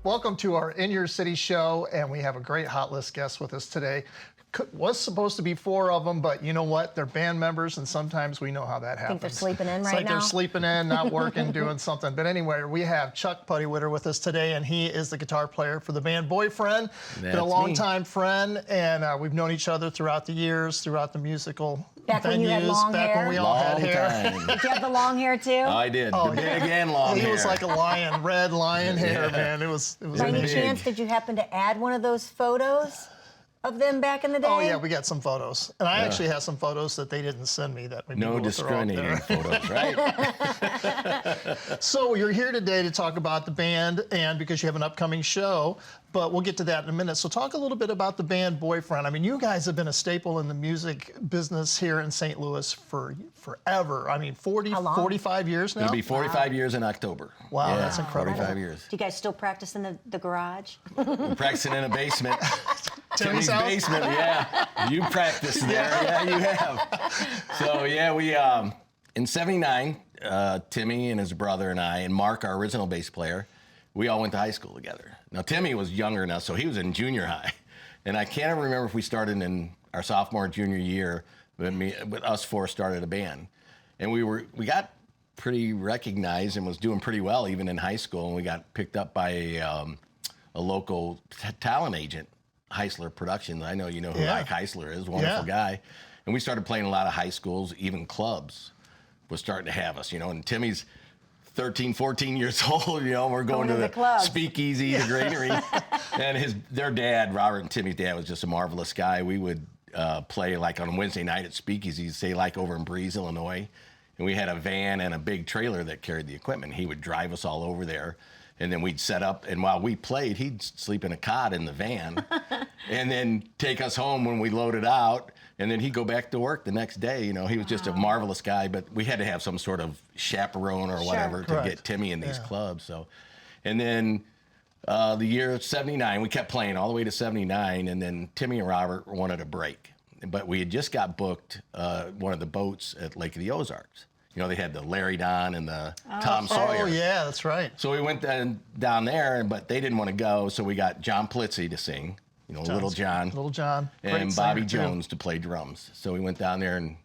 Welcome to our In Your City show, and we have a great hot list guest with us today. Was supposed to be 4 of them, but you know what? They're band members, and sometimes we know how that happens. I think they're sleeping in it's right like now. They're sleeping in, not working, doing something. But anyway, we have Chuck Pudiwitr with us today, and he is the guitar player for the band Boyfriend. Been a long-time friend, and we've known each other throughout the years, throughout the musical back venues, when you had long back hair. when we all had hair. Did you have the long hair too? Oh, I did. The big and long hair. He was like a lion, red lion hair, man. It was By any chance, did you happen to add one of those photos of them back in the day? Oh yeah, we got some photos, and I actually have some photos that they didn't send me that maybe no discriminating photos, right? So you're here today to talk about the band, and because you have an upcoming show, but we'll get to that in a minute. So talk a little bit about the band Boyfriend. I mean, you guys have been a staple in the music business here in St. Louis for forever. I mean, 45 years now? It'll be 45 years in October. Wow, that's incredible. 45 years. Do you guys still practice in the garage? We're practicing in a basement. Timmy's house? basement, yeah. You practice there, yeah, you have. So yeah, we in '79, Timmy and his brother and I, and Mark, our original bass player, we all went to high school together. Now Timmy was younger than us, so he was in junior high, and I can't even remember if we started in our sophomore or junior year. But us 4 started a band, and we got pretty recognized and was doing pretty well even in high school, and we got picked up by a local talent agent, Heisler Productions. I know you know who Ike Heisler is, wonderful guy. And we started playing a lot of high schools, even clubs was starting to have us, you know, and Timmy's 13, 14 years old, you know, we're going to the club. Speakeasy, the Granary. And their dad, Robert and Timmy's dad, was just a marvelous guy. We would play like on Wednesday night at Speakeasy, say like over in Breeze, Illinois. And we had a van and a big trailer that carried the equipment. He would drive us all over there. And then we'd set up, and while we played, he'd sleep in a cot in the van, and then take us home when we loaded out, and then he'd go back to work the next day. You know, he was just a marvelous guy, but we had to have some sort of chaperone or whatever to get Timmy in these clubs. So, and then the year '79, we kept playing all the way to '79, and then Timmy and Robert wanted a break, but we had just got booked one of the boats at Lake of the Ozarks. You know, they had the Larry Don and the Tom Sawyer. Oh, yeah, that's right. So we went down there, but they didn't want to go, so we got John Plitzy to sing, you know, Little John. Little John. And Bobby Jones to play drums. So we went down there, and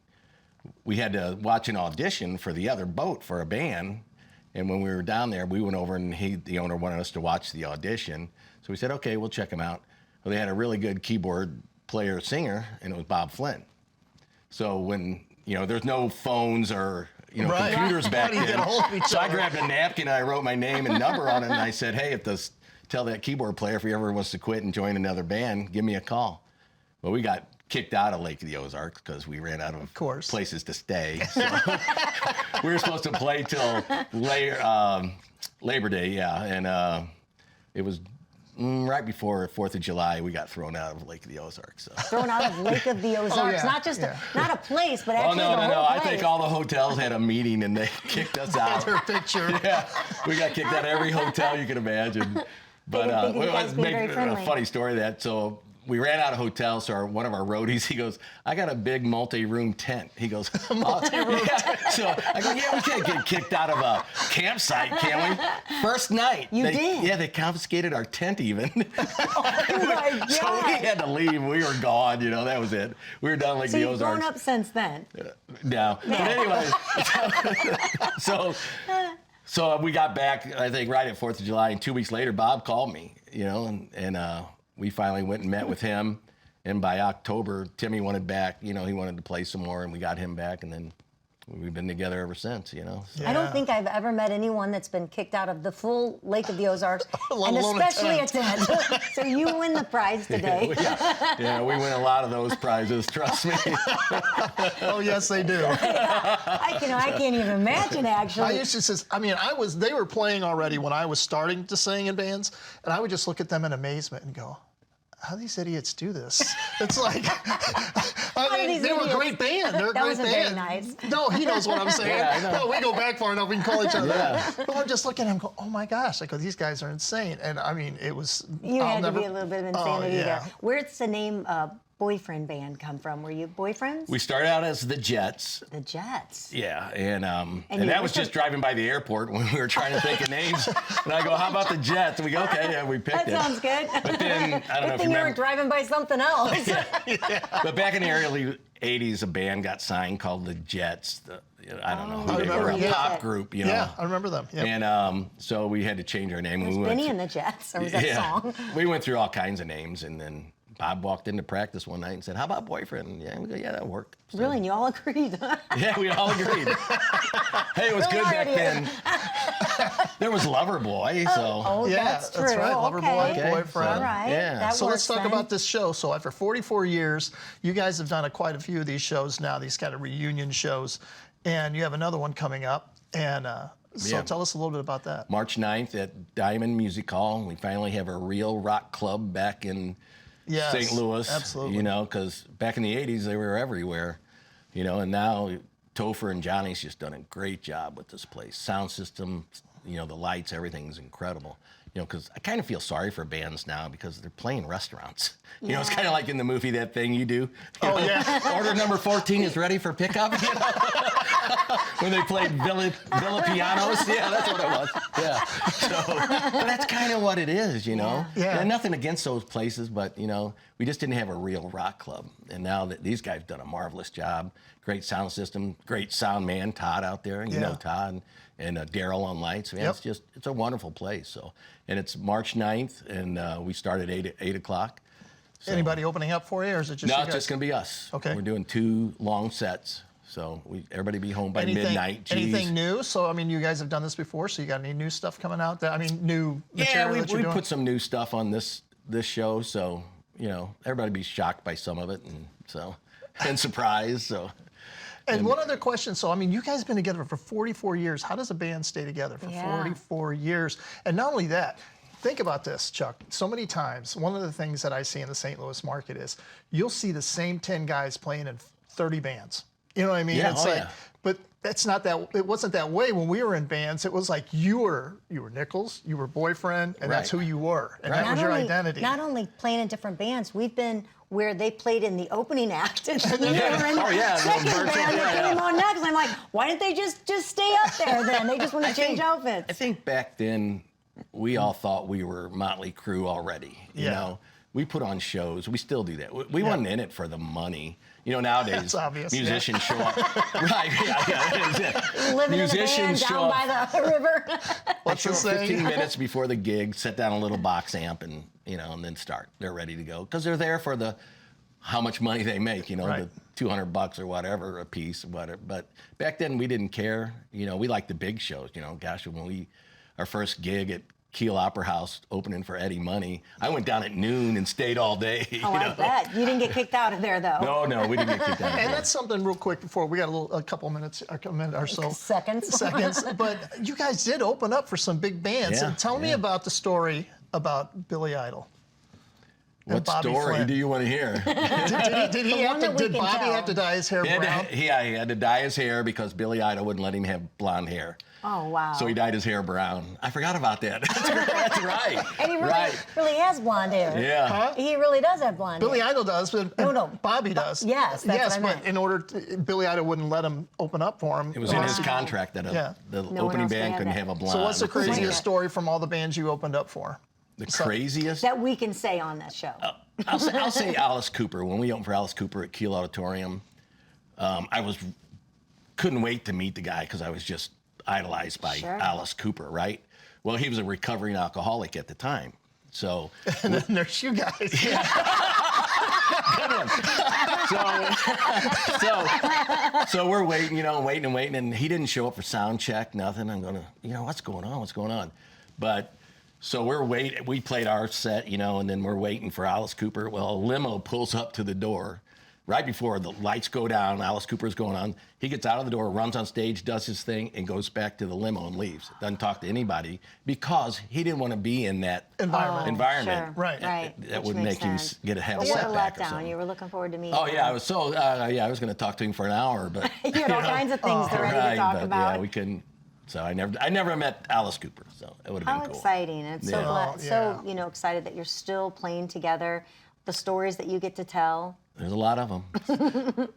we had to watch an audition for the other boat for a band. And when we were down there, we went over, and the owner wanted us to watch the audition. So we said, okay, we'll check them out. Well, they had a really good keyboard player singer, and it was Bob Flynn. So when, you know, there's no phones or computers back then. So I grabbed a napkin and I wrote my name and number on it, and I said, hey, tell that keyboard player if he ever wants to quit and join another band, give me a call. Well, we got kicked out of Lake of the Ozarks because we ran out of places to stay. So we were supposed to play till Labor Day, and it was right before 4th of July, we got thrown out of Lake of the Ozarks. So. Thrown out of Lake of the Ozarks, not just not a place, but actually the whole place. I think all the hotels had a meeting and they kicked us out. Their picture. Yeah, we got kicked out of every hotel you can imagine. But it was a funny story of that. So we ran out of hotels, so one of our roadies, he goes, I got a big multi-room tent. He goes, multi-room tent? So I go, yeah, we can't get kicked out of a campsite, can we? First night. You did? Yeah, they confiscated our tent even. Oh my God. So we had to leave. We were gone, you know, that was it. We were done like the Ozarks. So you've grown up since then? No. But anyway, so we got back, I think, right at 4th of July, and 2 weeks later, Bob called me, you know, and we finally went and met with him, and by October, Timmy wanted back. You know, he wanted to play some more, and we got him back, and then we've been together ever since, you know. Yeah. I don't think I've ever met anyone that's been kicked out of the full Lake of the Ozarks, and especially a tent. So you win the prize today. Yeah, we win a lot of those prizes, trust me. Oh, yes, they do. I can't even imagine, actually. I used to say, they were playing already when I was starting to sing in bands, and I would just look at them in amazement and go, how do these idiots do this? It's like, they were a great band. They're a great band. That wasn't very nice. No, he knows what I'm saying. Yeah, no, we go back far enough, we can call each other. Yeah. But I'm just looking at him, go, oh my gosh, I go, these guys are insane. And I mean, it was. You had to be a little bit of insanity there. Where's the name boyfriend band come from? Were you boyfriends? We started out as the Jets. The Jets. Yeah, and you that was just driving by the airport when we were trying to think of names. And I go, how about the Jets? And we go, okay, yeah, we picked That it. sounds good. But then, I don't know if you you were remember. driving by something else. But back in the early 80s, a band got signed called the Jets. I don't know Oh, who they remember were, a them. pop group, you know. Yeah, I remember them. Yep. And so we had to change our name. Was We went Benny through- and the Jets, or was that a song? We went through all kinds of names, and then Bob walked into practice one night and said, how about boyfriend? Yeah, we go, yeah, that'll work. So, Really, and you all agreed? yeah, we all agreed. Hey, it was good back then. There was Lover Boy, so. Oh, Yeah, that's true. that's right. Lover boy, Okay. boyfriend. All right. Yeah. That So let's works talk then. about this show. So after 44 years, you guys have done quite a few of these shows now, these kind of reunion shows, and you have another one coming up. And so Yeah. tell us a little bit about that. March 9th at Diamond Music Hall. We finally have a real rock club back in Yes, St. Louis. absolutely. You know, because back in the 80s, they were everywhere. You know, and now Topher and Johnny's just done a great job with this place. Sound system, you know, the lights, everything's incredible. You know, because I kind of feel sorry for bands now because they're playing restaurants. You know, it's kind of like in the movie, that thing you do. You Oh, know, yeah. Order number 14 is ready for pickup. You know? When they played Villa Pianos. Yeah, that's what it was. Yeah. So but that's kind of what it is, you know. Yeah. And nothing against those places, but, you know, we just didn't have a real rock club. And now that these guys have done a marvelous job, great sound system, great sound man, Todd out there, you Yeah. know Todd, and Daryl on lights. Man, Yep. it's a wonderful place. So, and it's March 9th, and we start at 8 o'clock. So, Anybody opening up for you, or is it just no, you it's guys? just going to be us. Okay. We're doing 2 long sets. So everybody be home by midnight. Jeez. Anything new? So, I mean, you guys have done this before, so you got any new stuff coming out there? I mean, new Yeah, material that you're we doing? put some new stuff on this show, so, you know, everybody be shocked by some of it, and surprised, so. And one other question. So, I mean, you guys have been together for 44 years. How does a band stay together for Yeah. 44 years? And not only that, think about this, Chuck. So many times, one of the things that I see in the St. Louis market is you'll see the same 10 guys playing in 30 bands. You know what I mean? Yeah, It's oh, like, yeah. but that's not that. It wasn't that way when we were in bands. It was like you were Nichols, you were boyfriend, and that's who Right. you were, and Right. that was your identity. Not only playing in different bands, we've been where they played in the opening act, and we Yeah. were in the Oh, yeah, second little virtual, band that yeah, came yeah. on next. I'm like, why didn't they just stay up there then? They just want to change outfits. I think back then, we all thought we were Motley Crue already. You Yeah. know, we put on shows. We still do that. We wasn't in it for the money. You know, nowadays, That's obvious, yeah. musicians show up. Right, yeah, yeah. Living Musicians in a van show down up. by the river. What's Show the up saying? 15 minutes before the gig, set down a little box amp, and you know, and then start. They're ready to go because they're there for the how much money they make. You know, Right. the $200 or whatever a piece, whatever. But back then we didn't care. You know, we liked the big shows. You know, gosh, when our first gig at Kiel Opera House opening for Eddie Money, I went down at noon and stayed all day. Oh, you I know? bet. You didn't get kicked out of there, though. No, we didn't get kicked out. And that's something real quick before we got a couple minutes, a minute or so. Seconds. Seconds. But you guys did open up for some big bands. Yeah, And tell me yeah. about the story about Billy Idol. and What Bobby story Flynn. do you want to hear? Did he The have one to? that we Did can Bobby tell. have to dye his hair He had, brown? to, he had to dye his hair because Billy Idol wouldn't let him have blonde hair. Oh, wow. So he dyed his hair brown. I forgot about that. That's right. And he really, right. really has blonde hair. Yeah. Huh? He really does have blonde Billy hair. Idol does, but No. Bobby does. Yes, that's yes, what I but meant. in order, Billy Idol wouldn't let him open up for him. It was in his Wow. contract that Yeah. the No one opening else can band have couldn't that. have a blonde. So what's the singer. craziest story from all the bands you opened up for? The craziest? That we can say on that show. I'll say Alice Cooper. When we opened for Alice Cooper at Kiel Auditorium, I couldn't wait to meet the guy because I was just idolized by Sure. Alice Cooper, right? Well, he was a recovering alcoholic at the time. So And then there's you guys. good one. So we're waiting, waiting, and he didn't show up for sound check, nothing. I'm going to, what's going on? But so we're waiting. We played our set, and then we're waiting for Alice Cooper. Well, a limo pulls up to the door right before the lights go down. Alice Cooper's going on. He gets out of the door, runs on stage, does his thing, and goes back to the limo and leaves. Doesn't talk to anybody because he didn't want to be in that Environment. Sure. Right. Right. That Which would makes make him sense. have a But what a setback or letdown. something. You were looking forward to meeting Oh yeah, I him. was so I was going to talk to him for an hour, but You had all kinds of things to ready to talk but about. yeah, we couldn't. So I never met Alice Cooper, so it would have How been cool. exciting. And it's so Yeah. glad, Oh, yeah. so excited that you're still playing together. The stories that you get to tell, There's a lot of them.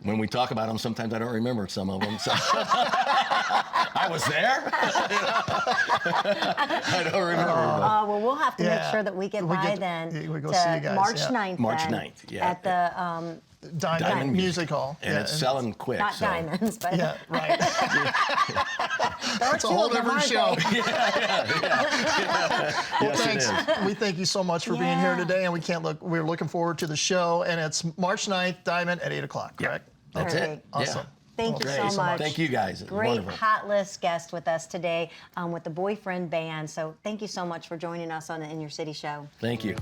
When we talk about them, sometimes I don't remember some of them. So I was there. I don't remember. Well, we'll have to make Yeah. sure that we get We by get- then we go to see you guys, March yeah. 9th. March then 9th, yeah. At the Diamond Music Hall. and it's selling quick. not so. diamonds, but Yeah, right. that's a whole different show. Yes, Thanks. it is. We thank you so much for being here Yeah. today, and we're looking forward to the show, and it's March 9th, Diamond at 8 o'clock, correct? That's Perfect. it. Awesome. Yeah. Thank you Great. so much. Thank you guys. It's Great wonderful. hot list guest with us today with the Boyfriend Band. So thank you so much for joining us on the In Your City show. Thank you.